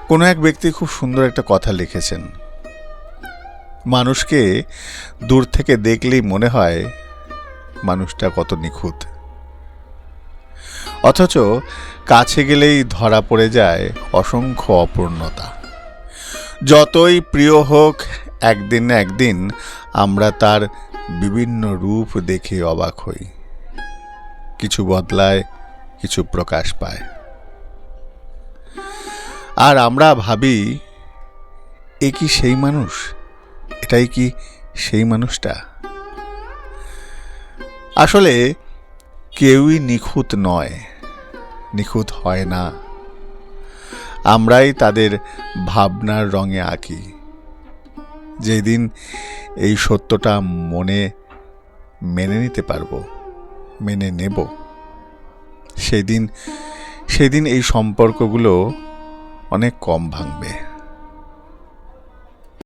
কোনো এক ব্যক্তি খুব সুন্দর একটা কথা লিখেছেন। মানুষকে দূর থেকে দেখলেই মনে হয় মানুষটা কত নিখুঁত, অথচ কাছে গেলেই ধরা পড়ে যায় অসংখ্য অপূর্ণতা। যতই প্রিয় হোক, একদিন না একদিন আমরা তার বিভিন্ন রূপ দেখে অবাক হই। কিছু বদলায়, কিছু প্রকাশ পায়, আর আমরা ভাবি এ কি সেই মানুষ, এটাই কি সেই মানুষটা? আসলে কেউই নিখুঁত নয়, নিখুঁত হয় না। আমরাই তাদের ভাবনার রঙে আঁকি। যেদিন এই সত্যটা মেনে নিতে পারবো, মেনে নেব, সেদিন এই সম্পর্কগুলো অনেক কম ভাঙবে।